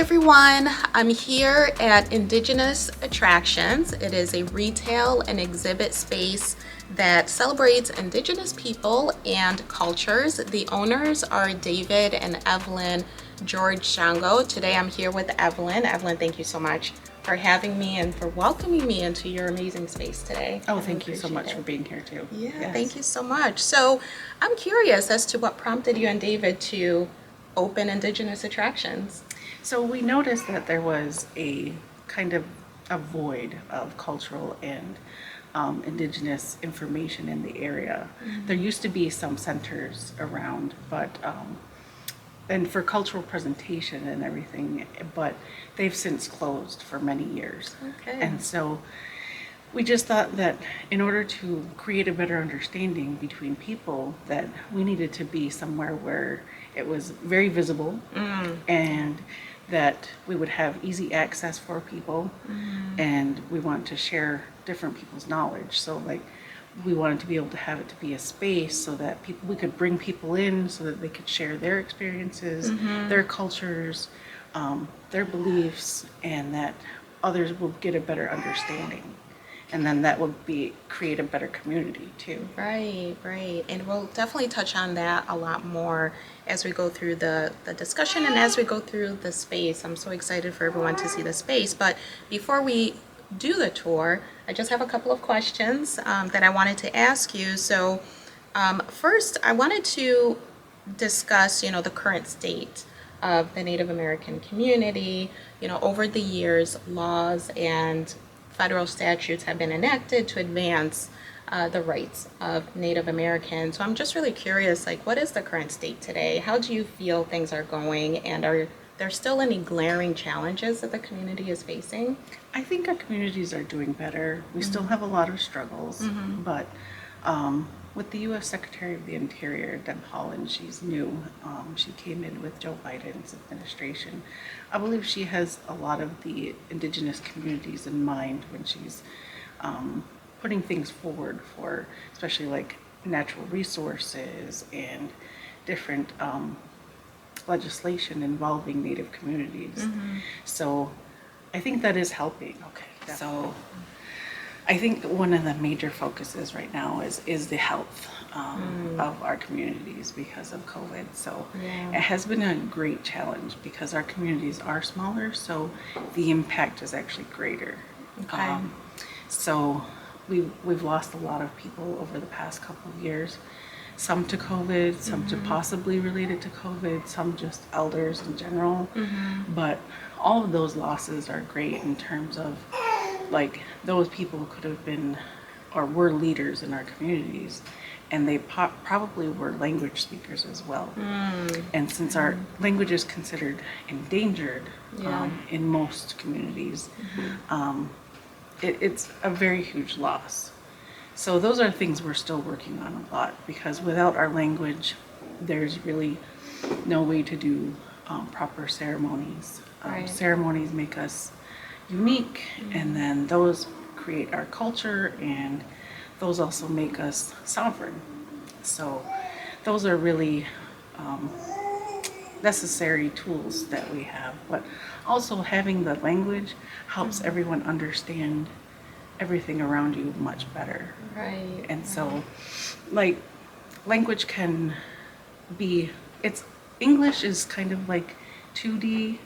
everyone, I'm here at Indigenous Attractions. It is a retail and exhibit space that celebrates Indigenous people and cultures. The owners are David and Evelyn George-Shongo. Today I'm here with Evelyn. Evelyn, thank you so much for having me and for welcoming me into your amazing space today. Oh, thank you so much for being here too. Yeah, Yes. Thank you so much. So I'm curious as to what prompted you and David to open Indigenous Attractions. So we noticed that there was a kind of a void of cultural and Indigenous information in the area. There used to be some centers around, but and for cultural presentation and everything, but they've since closed for many years. Okay. And so we just thought that in order to create a better understanding between people, that we needed to be somewhere where it was very visible and that we would have easy access for people, and we want to share different people's knowledge. So like we wanted to be able to have it to be a space so that we could bring people in so that they could share their experiences, their cultures, their beliefs, and that others will get a better understanding. And then that would create a better community too. Right. And we'll definitely touch on that a lot more as we go through the discussion and as we go through the space. I'm so excited for everyone to see the space. But before we do the tour, I just have a couple of questions that I wanted to ask you. So first, I wanted to discuss, the current state of the Native American community. Over the years, laws and federal statutes have been enacted to advance the rights of Native Americans. So I'm just really curious, what is the current state today? How do you feel things are going? And are there still any glaring challenges that the community is facing? I think our communities are doing better. We still have a lot of struggles, but with the U.S. Secretary of the Interior, Deb Haaland, she's new. She came in with Joe Biden's administration. I believe she has a lot of the Indigenous communities in mind when she's putting things forward for, especially like natural resources and different legislation involving Native communities. So I think that is helping. Okay. So I think one of the major focuses right now is the health of our communities because of COVID. So it has been a great challenge because our communities are smaller, so the impact is actually greater. Okay. So we've lost a lot of people over the past couple of years, some to COVID, some to possibly related to COVID, some just elders in general. But all of those losses are great in terms of those people could have been or were leaders in our communities, and they probably were language speakers as well. And since our language is considered endangered in most communities, it's a very huge loss. So those are things we're still working on a lot, because without our language, there's really no way to do proper ceremonies. Ceremonies make us unique, and then those create our culture, and those also make us sovereign. So those are really necessary tools that we have, but also having the language helps everyone understand everything around you much better. Right. And so language can be, English is kind of like 2D.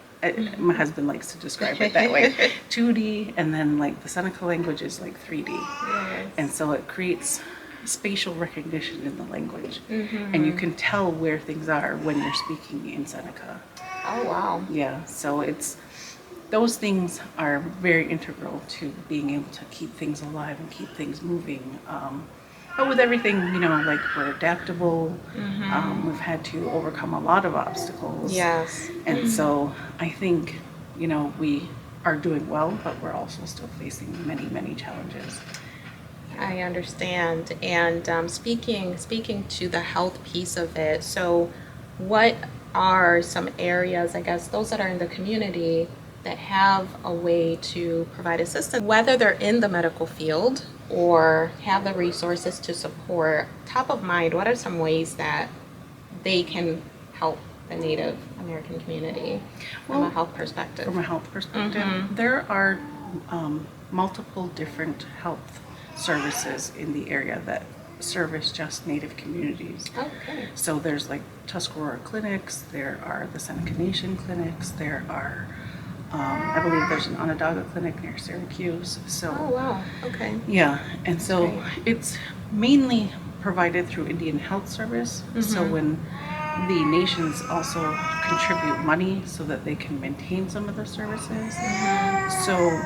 My husband likes to describe it that way. 2D, and then the Seneca language is 3D. Yes. And so it creates spatial recognition in the language. And you can tell where things are when you're speaking in Seneca. Oh, wow. Yeah, so those things are very integral to being able to keep things alive and keep things moving. But with everything, we're adaptable. We've had to overcome a lot of obstacles. Yes. And so I think, we are doing well, but we're also still facing many, many challenges. I understand. And speaking to the health piece of it, so what are some areas, I guess, those that are in the community that have a way to provide assistance, whether they're in the medical field or have the resources to support? Top of mind, what are some ways that they can help the Native American community from a health perspective? From a health perspective, there are multiple different health services in the area that service just Native communities. Okay. So there's like Tuscarora clinics, there are the Seneca Nation clinics, there are, I believe there's an Onondaga clinic near Syracuse. So, Oh, wow. Okay. yeah, and so Great. it's mainly provided through Indian Health Service. So when the nations also contribute money so that they can maintain some of the services. So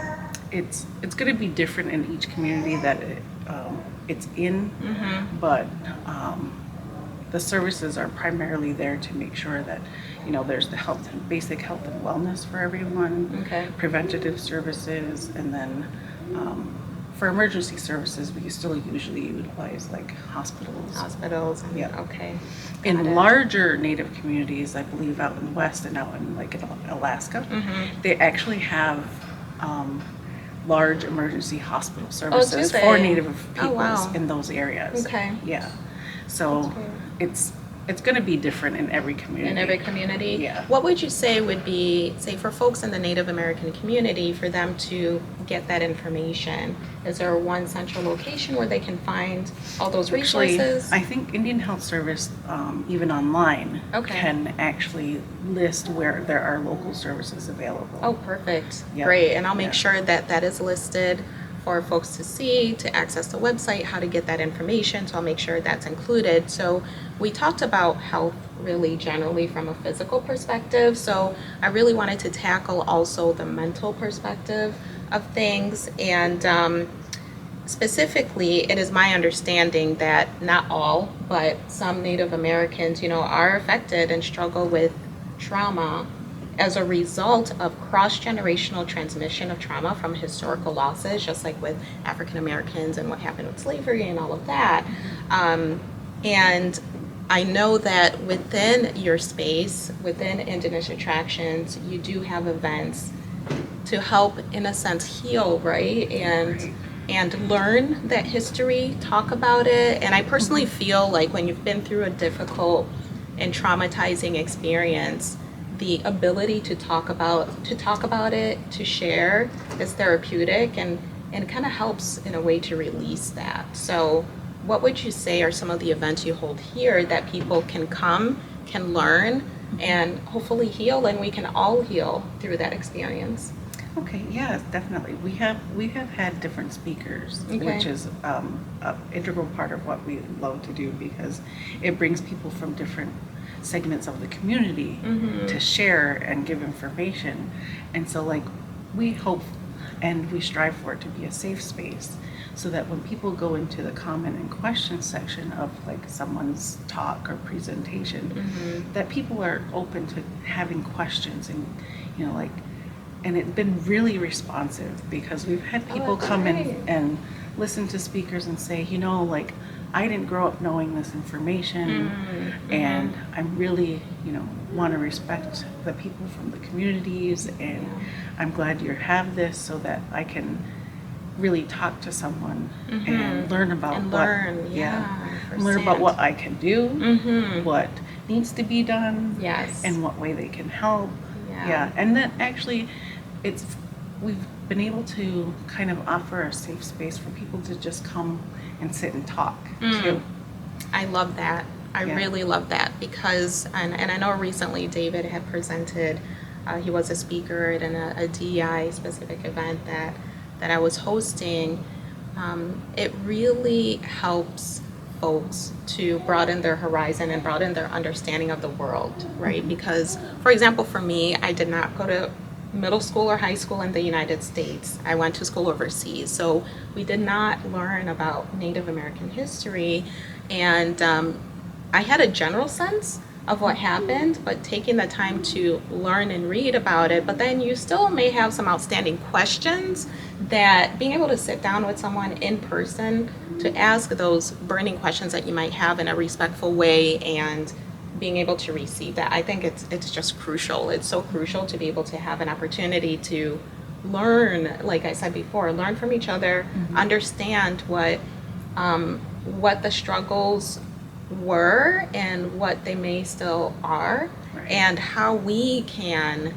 it's going to be different in each community that it's in, but the services are primarily there to make sure that, you know, there's the basic health and wellness for everyone, Okay. preventative services, and then for emergency services, we still usually utilize like hospitals. Hospitals. And, Yeah. Okay. Got In it. larger Native communities, I believe out in the West and out in like in Alaska, they actually have large emergency hospital services do for they? Native Oh, peoples wow. in those areas. Okay. Yeah. So That's great. it's going to be different in every community. In every community. Yeah. What would you say would be, say, for folks in the Native American community, for them to get that information? Is there one central location where they can find all those Actually, resources? I think Indian Health Service, even online, Okay. can actually list where there are local services available. Oh, perfect. Yeah. Great. And I'll make Yeah. sure that that is listed for folks to see, to access the website, how to get that information. So I'll make sure that's included. So we talked about health really generally from a physical perspective. So I really wanted to tackle also the mental perspective of things. And specifically, it is my understanding that not all, but some Native Americans, you know, are affected and struggle with trauma as a result of cross-generational transmission of trauma from historical losses, just like with African Americans and what happened with slavery and all of that. And I know that within your space, within Indigenous Attractions, you do have events to help, in a sense, heal, right? And learn that history, talk about it. And I personally feel like when you've been through a difficult and traumatizing experience, the ability to talk about it, to share, is therapeutic and kind of helps in a way to release that. So what would you say are some of the events you hold here that people can come, can learn, and hopefully heal, and we can all heal through that experience? Okay, yeah, definitely. We have had different speakers, Okay. which is an integral part of what we love to do, because it brings people from different segments of the community to share and give information. And so like we hope and we strive for it to be a safe space, so that when people go into the comment and question section of like someone's talk or presentation, that people are open to having questions, and you know, like, and it's been really responsive, because we've had people that's come great. in and listen to speakers and say, you know, like, I didn't grow up knowing this information, and I really, you know, want to respect the people from the communities, and I'm glad you have this so that I can really talk to someone and learn about And what, learn, and learn about firsthand. what I can do, what needs to be done, Yes. and what way they can help. Yeah. And then actually, we've been able to kind of offer a safe space for people to just come and sit and talk too. I love that. I Yeah. really love that, because, and I know recently David had presented, he was a speaker at a DEI specific event that I was hosting. It really helps folks to broaden their horizon and broaden their understanding of the world, right? Because, for example, for me, I did not go to middle school or high school in the United States. I went to school overseas, so we did not learn about Native American history, and I had a general sense of what happened, but taking the time to learn and read about it, but then you still may have some outstanding questions, that being able to sit down with someone in person to ask those burning questions that you might have in a respectful way, and being able to receive that, I think it's just crucial. It's so crucial to be able to have an opportunity to learn, like I said before, learn from each other, understand what the struggles were and what they may still are, Right. and how we can,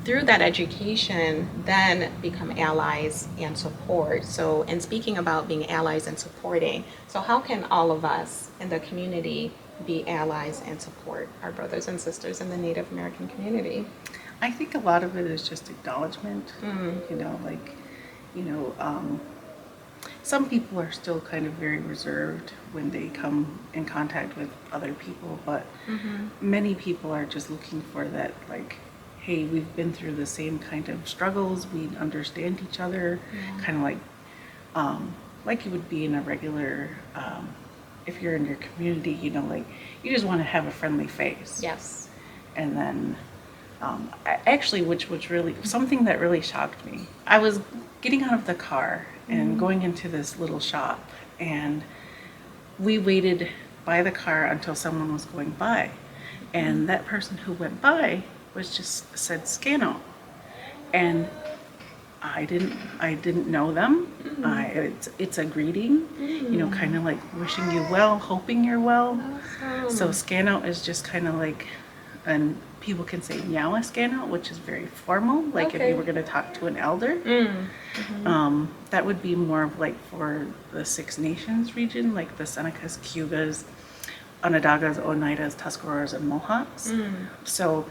through that education, then become allies and support. So, and speaking about being allies and supporting, so how can all of us in the community be allies and support our brothers and sisters in the Native American community? I think a lot of it is just acknowledgement. You know, some people are still kind of very reserved when they come in contact with other people, but many people are just looking for that, like, hey, we've been through the same kind of struggles, we understand each other, kind of like you would be in a regular, if you're in your community, you know, like, you just want to have a friendly face. Yes. And then, actually, which really, something that really shocked me, I was getting out of the car and going into this little shop, and we waited by the car until someone was going by, and that person who went by was just said Scano, and I didn't know them. It's a greeting, you know, kind of like wishing you well, hoping you're well. Awesome. So Scano is just kind of like, and people can say Nyawa Scano, which is very formal, like if Okay. you were going to talk to an elder. That would be more of like for the Six Nations region, like the Senecas, Cubas, Onondagas, Oneidas, Tuscaroras, and Mohawks. So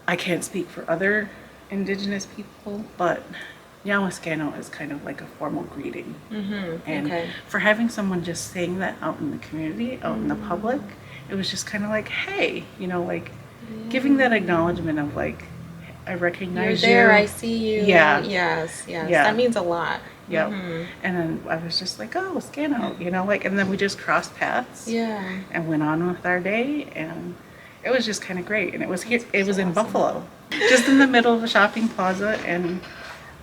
I can't speak for other Indigenous people, but Nyawaskano is kind of like a formal greeting. And Okay. for having someone just saying that out in the community, out in the public, it was just kind of like, hey, you know, like giving that acknowledgement of like, I You're recognize there, you. I see you. Yeah. Yes, yes. Yeah. That means a lot. Yep. And then I was just like, oh, Scano, you know, like, and then we just crossed paths. Yeah. And went on with our day, and it was just kind of great. And it was here, it was in awesome. Buffalo, just in the middle of a shopping plaza, and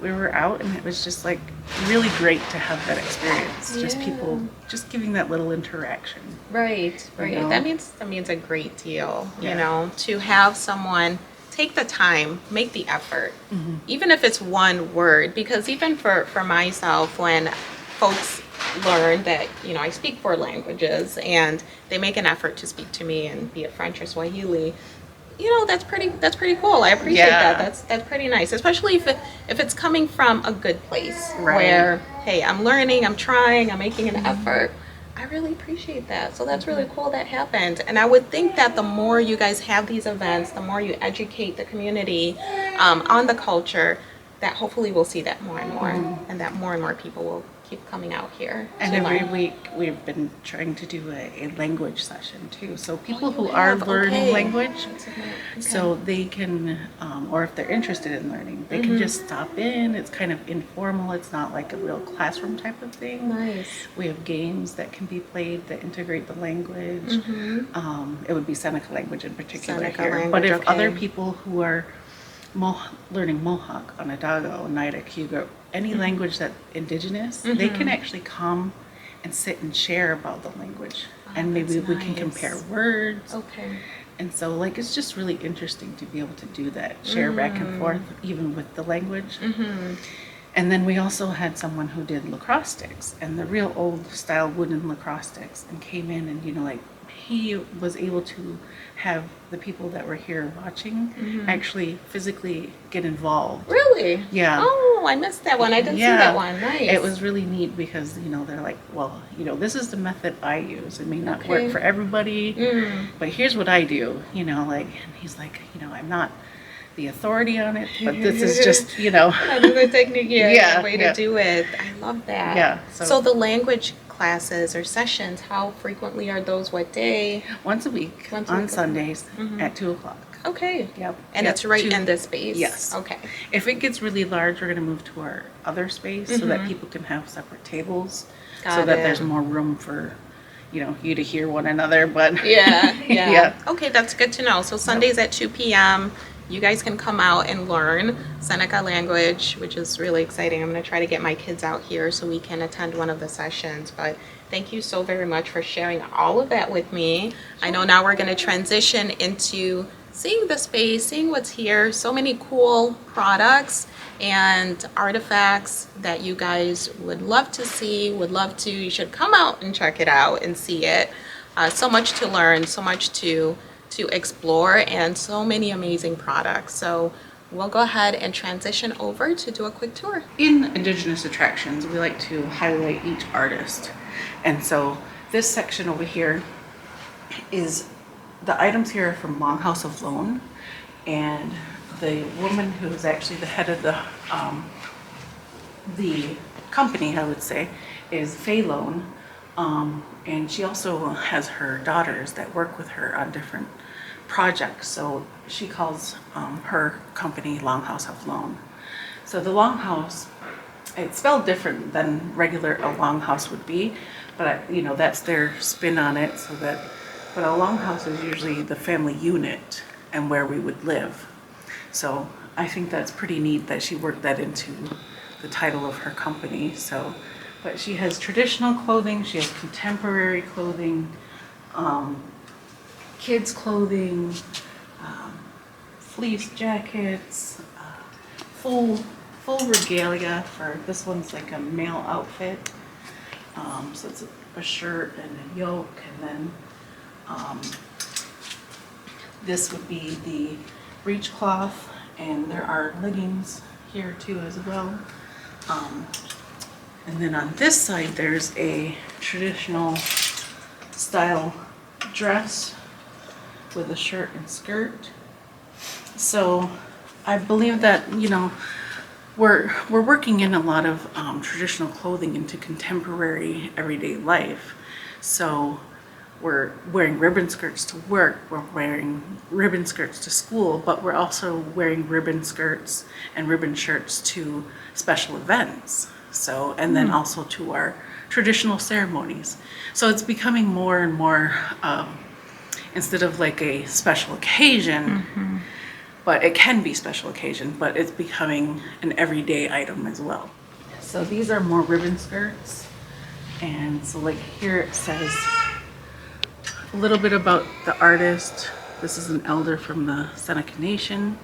we were out, and it was just like really great to have that experience. Just Yeah. people just giving that little interaction. Right, right. know? That means a great deal, you Yeah. know, to have someone take the time, make the effort, Mm-hmm. even if it's one word, because even for myself, when folks learn that, you know, I speak 4 languages and they make an effort to speak to me and be it French or Swahili, you know, that's pretty cool. I appreciate Yeah. that. That's pretty nice, especially if it's coming from a good place Right. where, hey, I'm learning, I'm trying, I'm making an effort. I really appreciate that. So that's really cool that happened. And I would think that the more you guys have these events, the more you educate the community on the culture, that hopefully we'll see that more and more, and that more and more people will keep coming out here. And to every learn. week we've been trying to do a language session too. So people you who are have? learning Okay. language, Okay. so they can, or if they're interested in learning, they can just stop in. It's kind of informal. It's not like a real classroom type of thing. Nice. We have games that can be played that integrate the language. It would be Seneca language in particular Seneca here. language, But if other okay. people who are learning Mohawk, Onondaga, Oneida, Cayuga, any language that Indigenous, they can actually come and sit and share about the language. And maybe that's we can nice. compare words. Okay. And so, like, it's just really interesting to be able to do that, share back and forth, even with the language. And then we also had someone who did lacrosse sticks, and the real old style wooden lacrosse sticks, and came in and, you know, like, he was able to have the people that were here watching actually physically get involved. Really? Yeah. Oh, I missed that one. I didn't see that one. Nice. It was really neat because, you know, they're like, well, you know, this is the method I use. It may not Okay. work for everybody, but here's what I do, you know, like, and he's like, you know, I'm not the authority on it, but this is just, you know. Another technique, Yeah, way yeah. to do it. I love that. Yeah, So, so- the language classes or sessions, how frequently are those? What day? Once a week Once a on week, okay. Sundays at 2:00. Okay. Yep. And Yep, it's right 2 in this space? Yes. Okay. If it gets really large, we're going to move to our other space so that people can have separate tables, so Got that it. there's more room for, you know, you to hear one another. But Yeah, yeah. Yeah. Okay, that's good to know. So Sundays at 2 p.m., you guys can come out and learn Seneca language, which is really exciting. I'm going to try to get my kids out here so we can attend one of the sessions. But thank you so very much for sharing all of that with me. I know now we're going to transition into seeing the space, seeing what's here. So many cool products and artifacts that you guys would love to see, you should come out and check it out and see it. So much to learn, so much to explore, and so many amazing products. So we'll go ahead and transition over to do a quick tour. In Indigenous Attractions, we like to highlight each artist. And so this section over here is the items here are from Longhouse of Lone, and the woman who is actually the head of the company, I would say, is Faye Lone. And she also has her daughters that work with her on different projects. So she calls her company Longhouse of Lone. So the longhouse, it's spelled different than regular a longhouse would be, but you know, that's their spin on it. So that, but a longhouse is usually the family unit and where we would live. So I think that's pretty neat that she worked that into the title of her company. So, but she has traditional clothing, she has contemporary clothing, kids clothing, fleece jackets, full regalia. For this one's like a male outfit. So it's a shirt and a yoke, and then this would be the breechcloth, and there are leggings here too as well. And then on this side there's a traditional style dress with a shirt and skirt. So I believe that, you know, we're working in a lot of traditional clothing into contemporary everyday life. So we're wearing ribbon skirts to work, we're wearing ribbon skirts to school, but we're also wearing ribbon skirts and ribbon shirts to special events. So, and then also to our traditional ceremonies. So it's becoming more and more, instead of like a special occasion, but it can be special occasion, but it's becoming an everyday item as well. So these are more ribbon skirts. And so like here it says a little bit about the artist. This is an elder from the Seneca Nation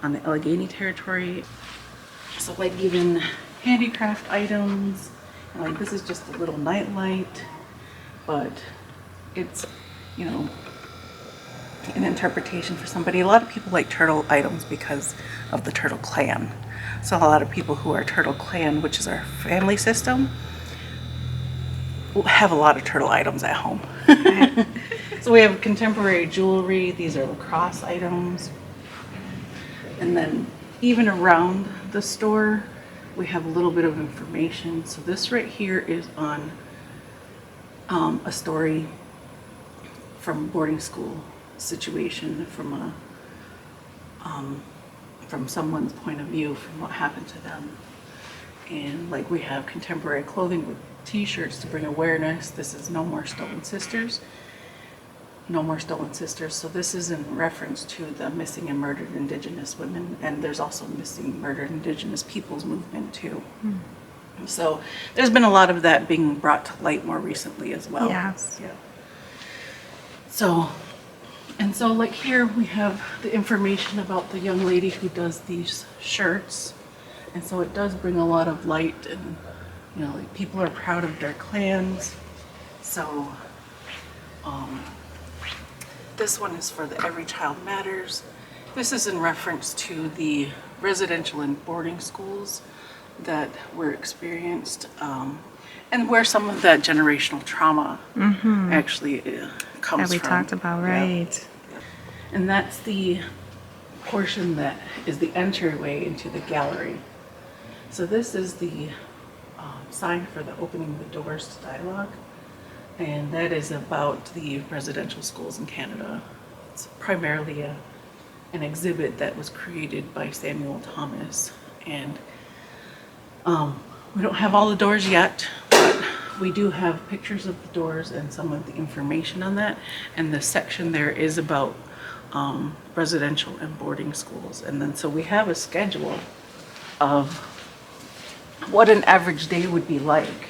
on the Allegheny Territory. So like even handicraft items, and like this is just a little nightlight, but it's, you know, an interpretation for somebody. A lot of people like turtle items because of the Turtle Clan. So a lot of people who are Turtle Clan, which is our family system, have a lot of turtle items at home. So we have contemporary jewelry. These are Lacrosse items. And then even around the store, we have a little bit of information. So this right here is on a story from boarding school situation, from someone's point of view, from what happened to them. And like we have contemporary clothing with t-shirts to bring awareness. This is No More Stolen Sisters. No More Stolen Sisters. So this is in reference to the missing and murdered Indigenous women, and there's also missing murdered Indigenous peoples movement too. So there's been a lot of that being brought to light more recently as well. Yes. Yeah. So, and so like here we have the information about the young lady who does these shirts. And so it does bring a lot of light, and you know, like people are proud of their clans. So this one is for the Every Child Matters. This is in reference to the residential and boarding schools that were experienced, and where some of that generational trauma actually comes That we from. talked about, right? Yeah. And that's the portion that is the entryway into the gallery. So this is the sign for the opening the doors to dialogue, and that is about the residential schools in Canada. It's primarily an exhibit that was created by Samuel Thomas, and we don't have all the doors yet, but we do have pictures of the doors and some of the information on that, and the section there is about residential and boarding schools. And then so we have a schedule of what an average day would be like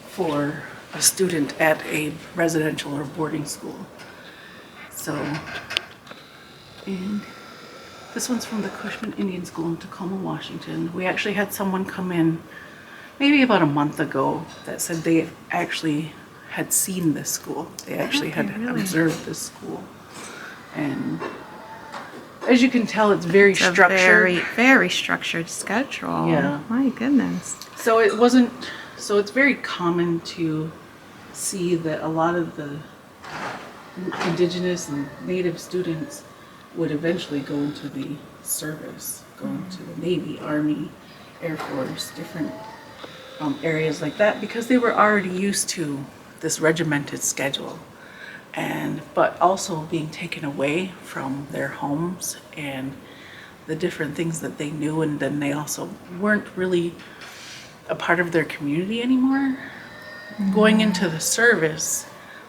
for a student at a residential or boarding school. So, and this one's from the Cushman Indian School in Tacoma, Washington. We actually had someone come in maybe about a month ago that said they actually had seen this school. They actually had really? observed this school. And as you can tell, it's very It's a structured. very, very structured schedule. Yeah. My goodness. So it's very common to see that a lot of the Indigenous and Native students would eventually go into the service, go into the Navy, Army, Air Force, different areas like that, because they were already used to this regimented schedule. But also being taken away from their homes and the different things that they knew, and then they also weren't really a part of their community anymore. Going into the service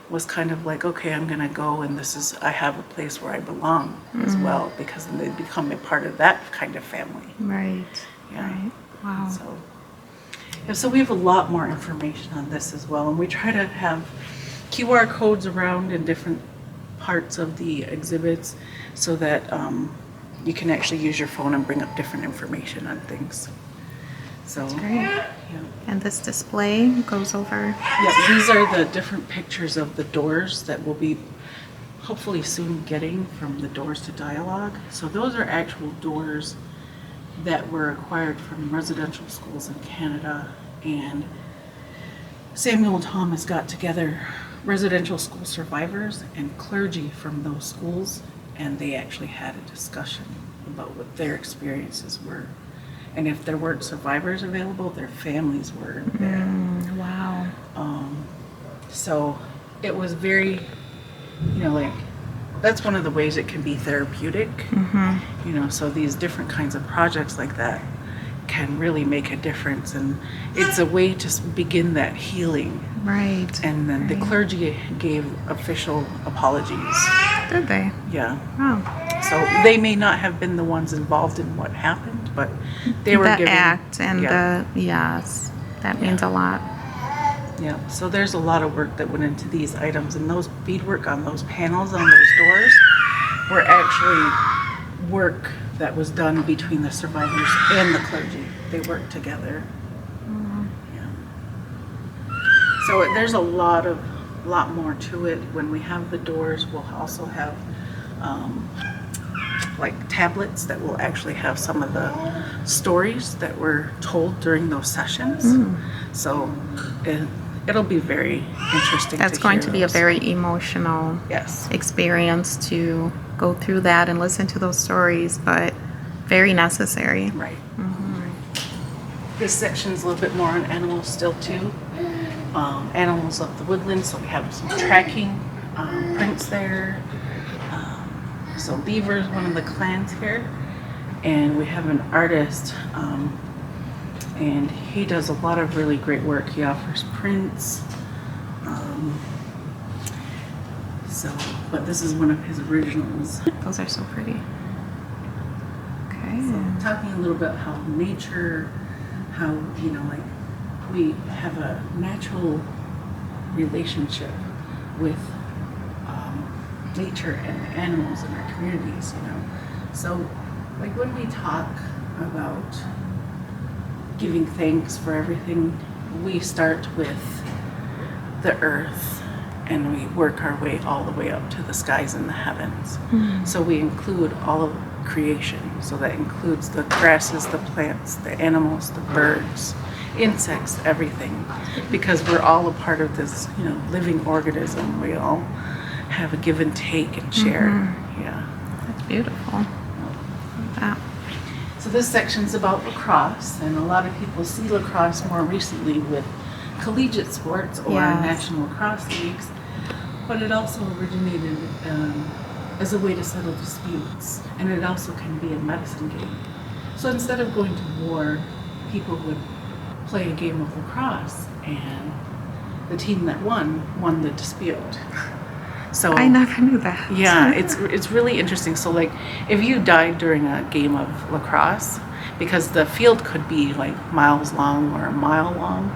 was kind of like, okay, I'm gonna go, and I have a place where I belong as well, because then they become a part of that kind of family. Right. Yeah. Right. Wow. So we have a lot more information on this as well, and we try to have QR codes around in different parts of the exhibits so that you can actually use your phone and bring up different information on things. So, Great. yeah. And this display goes over. Yeah, these are the different pictures of the doors that we'll be hopefully soon getting from the Doors to Dialogue. So those are actual doors that were acquired from residential schools in Canada, and Samuel and Thomas got together residential school survivors and clergy from those schools, and they actually had a discussion about what their experiences were. And if there weren't survivors available, their families were there. Wow. So it was very, like, that's one of the ways it can be therapeutic. So these different kinds of projects like that can really make a difference, and it's a way to begin that healing. Right. And then the clergy gave official apologies. Did they? Yeah. Wow. So they may not have been the ones involved in what happened, but they were The given act and yes, that means a lot. Yeah, so there's a lot of work that went into these items, and those beadwork on those panels on those doors were actually work that was done between the survivors and the clergy. They worked together. Yeah. So there's a lot more to it. When we have the doors, we'll also have like tablets that will actually have some of the stories that were told during those sessions. So it'll be very interesting. That's going to be a very emotional yes experience to go through that and listen to those stories, but very necessary. right. This section's a little bit more on animals still too. Animals of the woodland, so we have some tracking prints there. So beaver is one of the clans here, and we have an artist, and he does a lot of really great work. He offers prints. But this is one of his originals. Those are so pretty. Okay. So talking a little bit how nature, how, like we have a natural relationship with nature and the animals in our communities, So like when we talk about giving thanks for everything, we start with the earth and we work our way all the way up to the skies and the heavens. So we include all of creation. So that includes the grasses, the plants, the animals, the birds, insects, everything. Because we're all a part of this, living organism. We all have a give and take and share. Yeah. That's beautiful. Wow. So this section's about lacrosse, and a lot of people see lacrosse more recently with collegiate sports or national lacrosse leagues, but it also originated as a way to settle disputes, and it also can be a medicine game. So instead of going to war, people would play a game of lacrosse, and the team that won the dispute. So I never knew that. yeah, it's really interesting. So like if you died during a game of lacrosse, because the field could be like miles long or a mile long,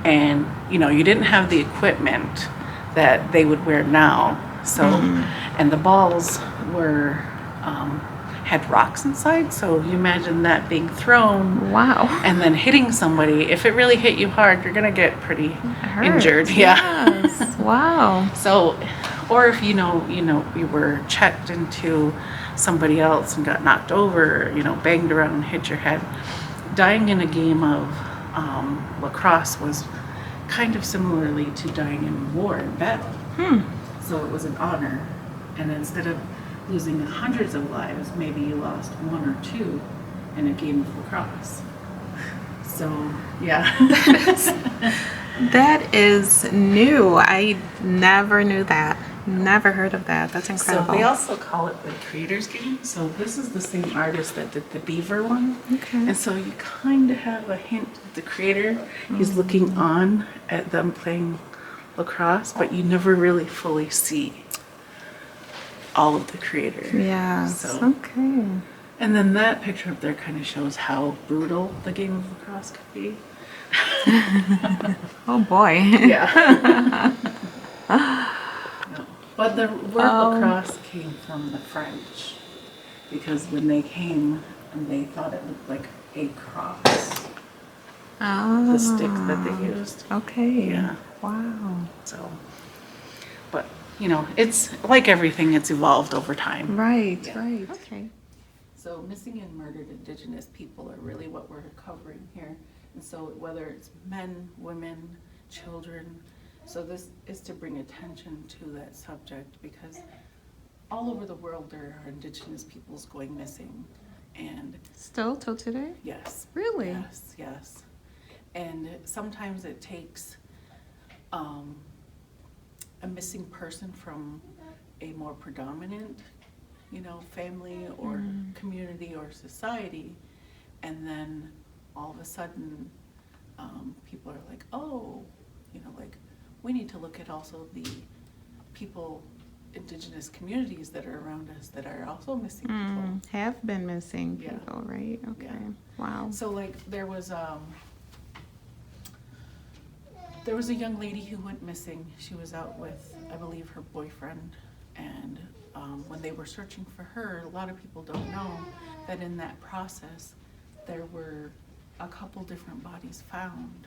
and you didn't have the equipment that they would wear now. So and the balls were had rocks inside. So you imagine that being thrown Wow. and then hitting somebody. If it really hit you hard, you're gonna get pretty injured. Yes. Wow. So, or if you were checked into somebody else and got knocked over, banged around and hit your head. Dying in a game of lacrosse was kind of similarly to dying in war and battle. So it was an honor, and instead of losing hundreds of lives, maybe you lost one or two in a game of lacrosse. So, yeah. That is new. I never knew that. Never heard of that. That's incredible. So they also call it the Creator's Game. So this is the same artist that did the beaver one. Okay. And so you kind of have a hint of the creator. He's looking on at them playing lacrosse, but you never really fully see all of the creator. Yes. So, Okay. and then that picture up there kind of shows how brutal the game of lacrosse could be. Oh boy. Yeah. No. But the word lacrosse came from the French, because when they came, they thought it looked like a cross, the stick that they used. Okay. Yeah. Wow. So, but it's like everything, it's evolved over time. Right. Yeah. Right. Okay. So missing and murdered Indigenous people are really what we're covering here. And so whether it's men, women, children, so this is to bring attention to that subject, because all over the world there are Indigenous peoples going missing. And Still till today? yes. Really? Yes, yes. And sometimes it takes a missing person from a more predominant, family or community or society, and then all of a sudden people are like, oh, we need to look at also the people, Indigenous communities that are around us that are also missing people. Have been missing Yeah. people, right? Okay. Yeah. Wow. So there was a young lady who went missing. She was out with, I believe, her boyfriend, and when they were searching for her, a lot of people don't know that in that process there were a couple different bodies found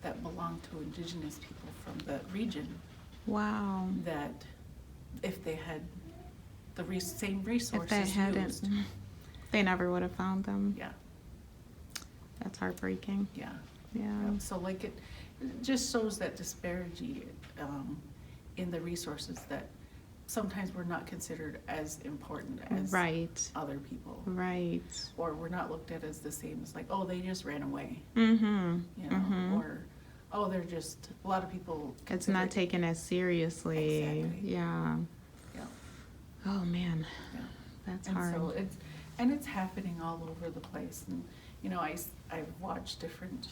that belonged to Indigenous people from the region, Wow. that if they had the same If resources they hadn't, used. they never would have found them. Yeah, That's heartbreaking. yeah. Yeah. Yeah, so it just shows that disparity in the resources that sometimes we're not considered as important as Right. other people, Right. or we're not looked at as the same as oh, they just ran away, Mm-hmm. or oh, they're just, a lot of people It's consider not it- taken as seriously. Exactly. Yeah. Yeah, Oh man, yeah. that's And hard. so it's happening all over the place, and I've watched different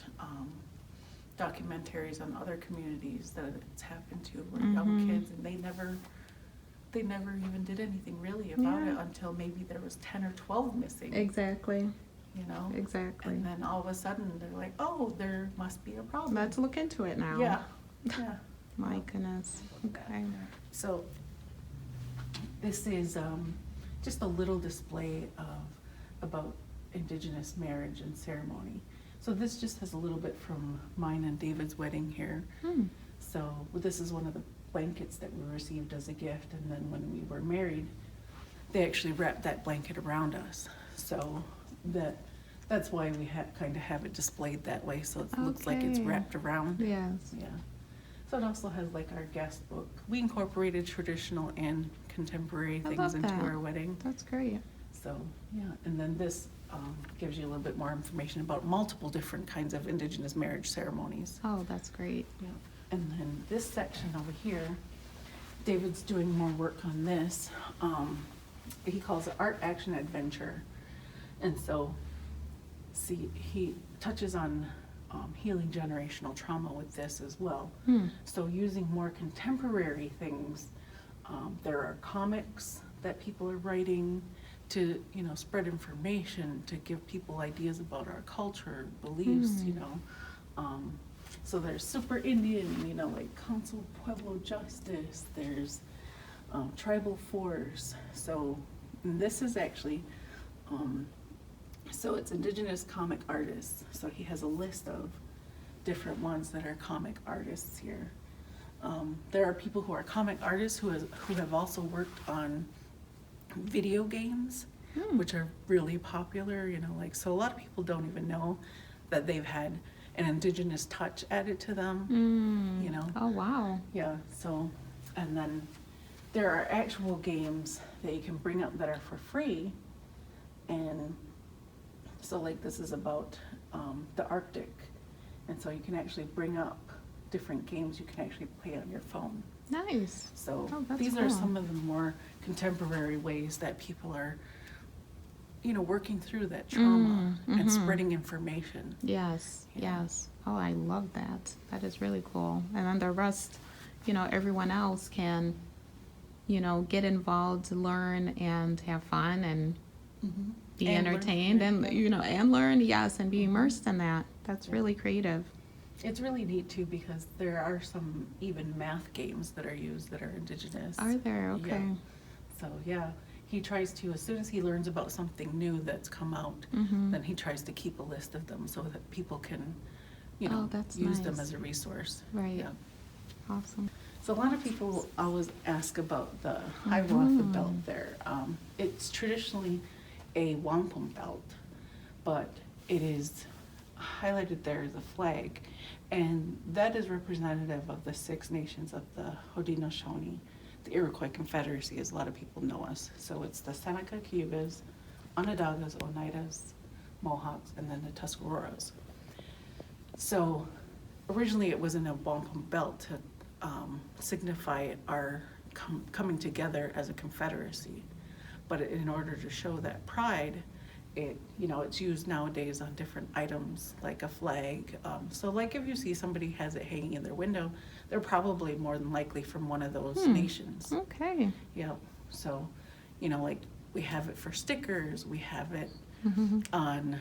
documentaries on other communities that it's happened to, where young kids, and they never even did anything really about it Yeah. until maybe there was 10 or 12 missing. Exactly. Exactly. And then all of a sudden they're like, oh, there must be a problem. Let's look into it now. Yeah, yeah. My goodness. Okay. So this is just a little display about Indigenous marriage and ceremony. So this just has a little bit from mine and David's wedding here. So this is one of the blankets that we received as a gift, and then when we were married, they actually wrapped that blanket around us. So that's why we kind of have it displayed that way, so it looks like it's Okay. wrapped around. Yes. Yeah. So it also has our guest book. We incorporated traditional and contemporary I things love into that. our wedding. That's great. So, yeah, and then this gives you a little bit more information about multiple different kinds of Indigenous marriage ceremonies. Oh, that's great. Yeah. And then this section over here, David's doing more work on this. He calls it Art, Action, Adventure. And so, see, he touches on healing generational trauma with this as well. So using more contemporary things, there are comics that people are writing to, spread information, to give people ideas about our culture, beliefs, So there's Super Indian, Council Pueblo Justice, there's Tribal Force. So this is actually So it's Indigenous comic artists. So he has a list of different ones that are comic artists here. There are people who are comic artists who have also worked on video games, which are really popular, like, so a lot of people don't even know that they've had an Indigenous touch added to them, Oh, wow. Yeah, so, and then there are actual games that you can bring up that are for free, and so like this is about the Arctic, and so you can actually bring up different games you can actually play on your phone. Nice. So that's these cool. are some of the more contemporary ways that people are, working through that trauma and spreading information. Yes, Yeah. yes. Oh, I love that. That is really cool. And then the rest, everyone else can, get involved, learn, and have fun and be And learn entertained from and, it. and learn, yes, and be immersed in that. That's Yeah. really creative. It's really neat too because there are some even math games that are used that are Indigenous. Are there? Okay. Yeah. So yeah, he tries to, as soon as he learns about something new that's come out, then he tries to keep a list of them so that people can, Oh, that's use them nice. as a resource. Right. Yeah. Awesome. So a lot of people always ask about the Hiawatha belt there. It's traditionally a wampum belt, but it is highlighted there as a flag, and that is representative of the 6 nations of the Haudenosaunee, the Iroquois Confederacy, as a lot of people know us. So it's the Seneca, Cayugas, Onondagas, Oneidas, Mohawks, and then the Tuscaroras. So originally it was in a wampum belt to signify our coming together as a confederacy. But in order to show that pride, it's used nowadays on different items like a flag. So like if you see somebody has it hanging in their window, they're probably more than likely from one of those nations. Okay. Yeah. So, like we have it for stickers, we have it on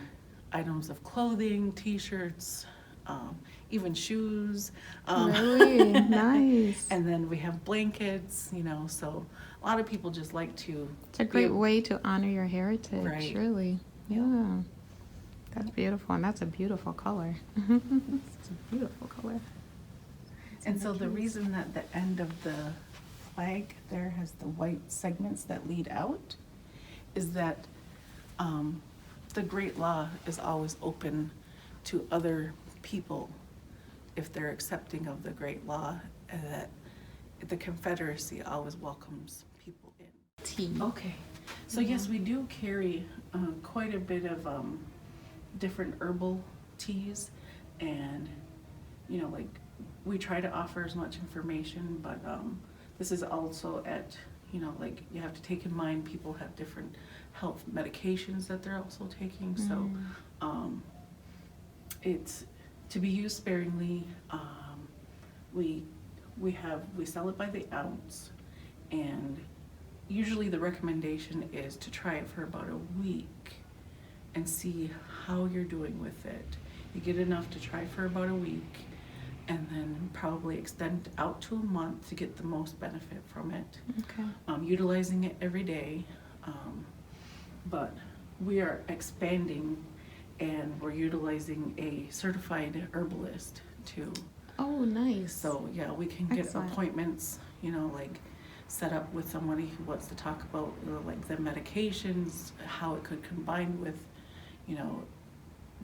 items of clothing, t-shirts, even shoes. Really nice. And then we have blankets, so a lot of people just like to. It's a great way to honor your heritage, Right. really. Yeah. That's beautiful, and that's a beautiful color. It's a beautiful color. And so the reason that the end of the flag there has the white segments that lead out is that the Great Law is always open to other people if they're accepting of the Great Law, and that the Confederacy always welcomes people in. Tea. Okay, so yes, we do carry quite a bit of different herbal teas, and like we try to offer as much information, but this is also at like you have to take in mind people have different health medications that they're also taking, so it's to be used sparingly. We sell it by the ounce, and usually the recommendation is to try it for about a week and see how you're doing with it. You get enough to try for about a week, and then probably extend out to a month to get the most benefit from it. Okay. Utilizing it every day, but we are expanding, and we're utilizing a certified herbalist too. Oh, nice. So yeah, we can get Excellent. appointments, like set up with somebody who wants to talk about like the medications, how it could combine with,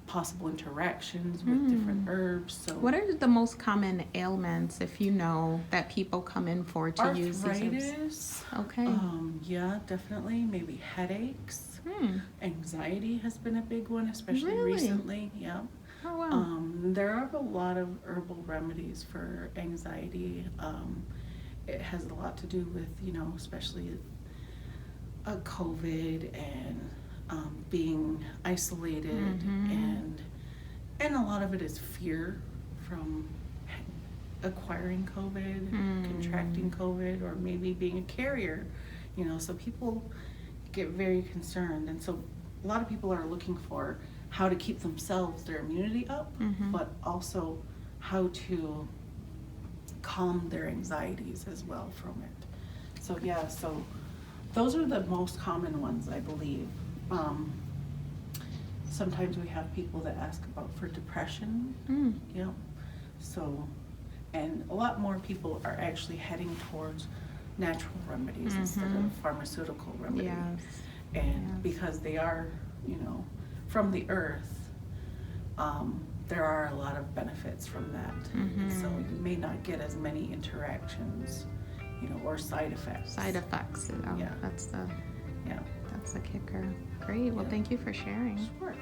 possible interactions with different herbs. So What are the most common ailments, if you know, that people come in for to use these herbs? arthritis, Okay. yeah, definitely. Maybe headaches. Anxiety has been a big one, especially Really? recently. Yeah. Oh, wow. There are a lot of herbal remedies for anxiety. It has a lot to do with, especially COVID and being isolated, and a lot of it is fear from acquiring COVID, contracting COVID, or maybe being a carrier. So people get very concerned, and so a lot of people are looking for how to keep themselves, their immunity up, but also how to calm their anxieties as well from it. So yeah, so those are the most common ones, I believe. Sometimes we have people that ask about for depression, you know, so, and a lot more people are actually heading towards natural remedies instead of pharmaceutical remedies. Yes. And because they are, you know, from the earth, there are a lot of benefits from that. And so you may not get as many interactions, you know, or side effects. Side effects. Yeah. That's the Yeah. kicker. Great. Well, Yeah. thank you for sharing. Sure.